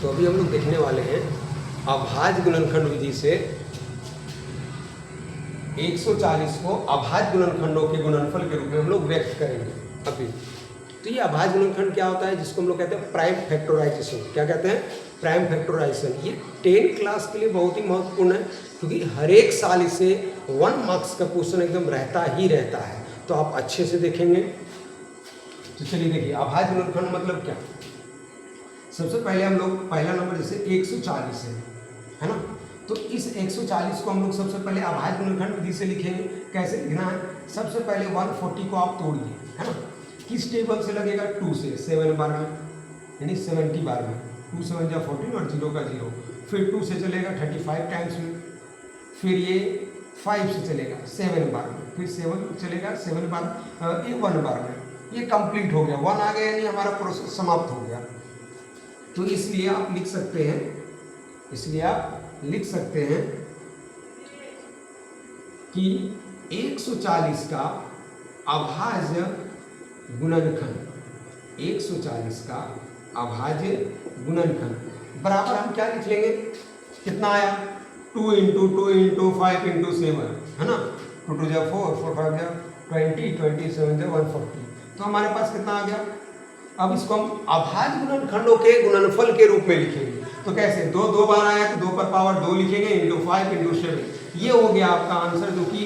तो अभी हम लोग देखने वाले हैं अभाज्य गुणनखंड विधि से 140 को अभाज्य गुणनखंडों के गुणनफल के रूप में हम लोग व्यक्त करेंगे अभी। तो ये अभाज्य गुणनखंड क्या होता है, जिसको हम लोग कहते हैं प्राइम फैक्टराइजेशन। क्या कहते हैं? Prime factorization. ये 10 क्लास के लिए बहुत ही महत्वपूर्ण है, क्योंकि हर एक साल इसे 1 मार्क्स का क्वेश्चन एकदम रहता ही रहता है, तो आप अच्छे से देखेंगे। तो चलिए देखिए, अभाज्य गुणनखंड मतलब क्या। सबसे पहले हम लोग पहला नंबर जैसे 140 है ना, तो इस 140 को हम लोग सबसे पहले अभाज्य गुणनखंड विधि से लिखेंगे। कैसे लिखना है? सबसे पहले 140 को आप तोड़िए, है ना। किस टेबल से लगेगा? 2 से, 7 बार में, यानी 70 बार में। 2 7 जा 14 और 0 का 0। फिर 2 से चलेगा 35 टाइम्स में। फिर ये 5 से चलेगा 7 बार में। फिर 7 चलेगा 7 बार, ये 1 बार में। ये कंप्लीट हो गया, 1 आ गया, यानी हमारा प्रोसेस समाप्त हो गया। तो इसलिए आप लिख सकते हैं, कि 140 का अभाज्य गुणनखंड, 140 का अभाज्य गुणनखंड बराबर हम क्या लिख लेंगे? कितना आया? 2 × 2 × 5 × 7, है ना। 2 2 जा 4, 4 5 जा 20, 27 जा 140। तो हमारे पास कितना आ गया? अब इसको हम अभाज्य गुणनखंडों के गुणनफल के रूप में लिखेंगे। तो कैसे? 2 बार आया तो 2 पर पावर 2 लिखेंगे, × 5 × 7। ये हो गया आपका आंसर, जो कि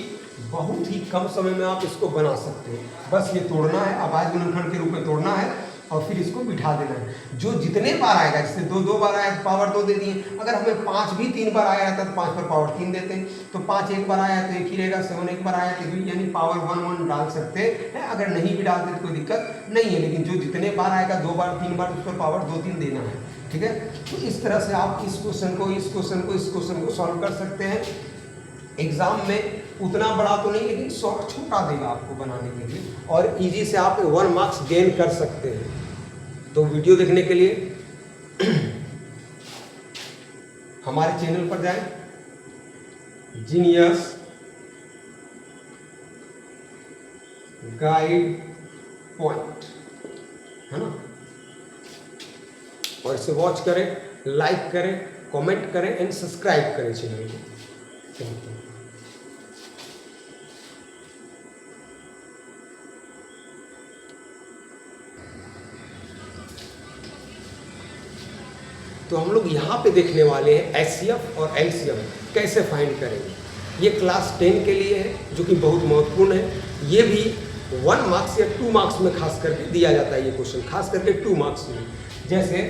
बहुत ही कम समय में आप इसको बना सकते हैं। बस ये तोड़ना है, अभाज्य गुणनखंड के रूप में तोड़ना है और फिर इसको बिठा देना है। जो जितने बार आएगा, जैसे 2 बार आया तो पावर 2 दे दिए। अगर हमें 5 भी 3 बार आया था तो 5 पर पावर 3 देते हैं। तो 5 एक बार आया तो 1 ही रहेगा, 7 एक बार आया तो 2, यानी पावर 1 डाल सकते हैं। अगर नहीं भी डालते तो कोई दिक्कत नहीं है, लेकिन जो जितने बार आएगा 2 बार 3 बार, उस पर पावर 2 3 देना है। ठीक है। तो इस तरह से आप इस क्वेश्चन को सॉल्व कर सकते हैं। एग्जाम में उतना बड़ा तो नहीं, लेकिन शॉर्ट छोटा देगा आपको बनाने के लिए, और इजी से आप 1 मार्क्स गेन कर सकते हैं। तो वीडियो देखने के लिए हमारे चैनल पर जाएं, जीनियस गाइड पॉइंट, है ना, और इसे वॉच करें, लाइक करें, कमेंट करें एंड सब्सक्राइब करें चैनल को। तो हम लोग यहाँ पे देखने वाले हैं एचसीएफ और एलसीएम कैसे फाइंड करेंगे। ये क्लास 10 के लिए है, जो कि बहुत महत्वपूर्ण है। ये भी 1 मार्क्स या 2 मार्क्स में खास करके दिया जाता है ये क्वेश्चन, खास करके 2 मार्क्स में। जैसे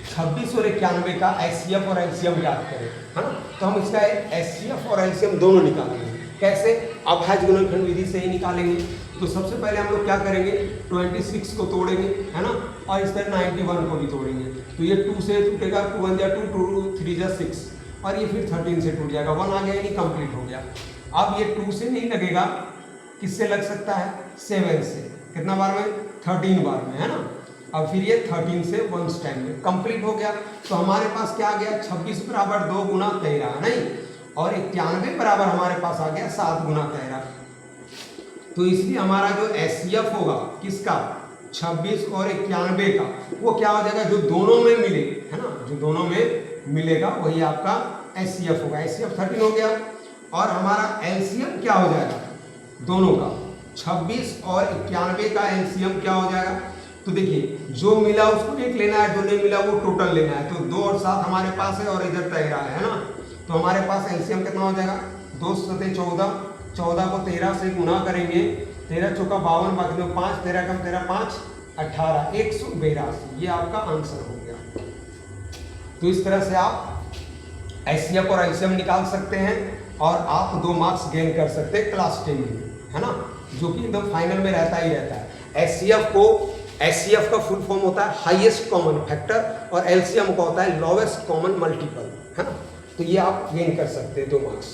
26 और 91 का एचसीएफ और एलसीएम याद करें, है ना। तो हम इसका एचसीएफ और एलसीएम दोनों निकालेंगे। कैसे? अभाज्य गुणनखंड विधि से ही निकालेंगे। तो सबसे पहले हम लोग क्या करेंगे? 26 को तोड़ेंगे, है ना, और इस तरह 91 को भी तोड़ेंगे। तो ये 2 से टूटेगा, 2 1 जा 2, 2 3 जा 6, और ये फिर 13 से टूट जाएगा, 1 आ गया, यानी कंप्लीट हो गया। अब ये 2 से नहीं लगेगा, किससे लग सकता है? 7 से। कितना बार में? 13 बार में, है ना। अब फिर ये 13 से 1 टाइम में कंप्लीट हो गया। तो हमारे पास क्या आ गया? 26 बराबर 2 × 13, नहीं, और 91 बराबर हमारे पास आ गया 7 × 13। तो इसलिए हमारा जो एचसीएफ होगा किसका? 26 और 91 का, वो क्या हो जाएगा? जो दोनों में मिले, है ना, जो दोनों में मिलेगा वही आपका एचसीएफ होगा। एचसीएफ 13 हो गया, और हमारा एलसीएम क्या हो जाएगा? दोनों का 26 और 91 का एलसीएम क्या हो जाएगा? तो देखिए, जो मिला उसको एक लेना है, जो नहीं मिला वो टोटल लेना है। तो 2 और 7 हमारे पास है, और इधर 13 है ना। तो हमारे पास एलसीएम कितना हो जाएगा? 2 7 14, 14 को 13 से गुना करेंगे, 13 चौका 52, बाकी में 5, 13 कम 13 5 18, 182। ये आपका आंसर हो गया। तो इस तरह से आप एचसीएफ और एलसीएम निकाल सकते हैं, और आप 2 मार्क्स गेन कर सकते हैं क्लास 10 में, है ना, जो कि एकदम फाइनल में रहता ही रहता है। एचसीएफ का फुल फॉर्म होता है हाईएस्ट कॉमन फैक्टर, और एलसीएम का होता है लोवेस्ट कॉमन मल्टीपल, है ना। तो ये आप गेन कर सकते हैं 2 मार्क्स।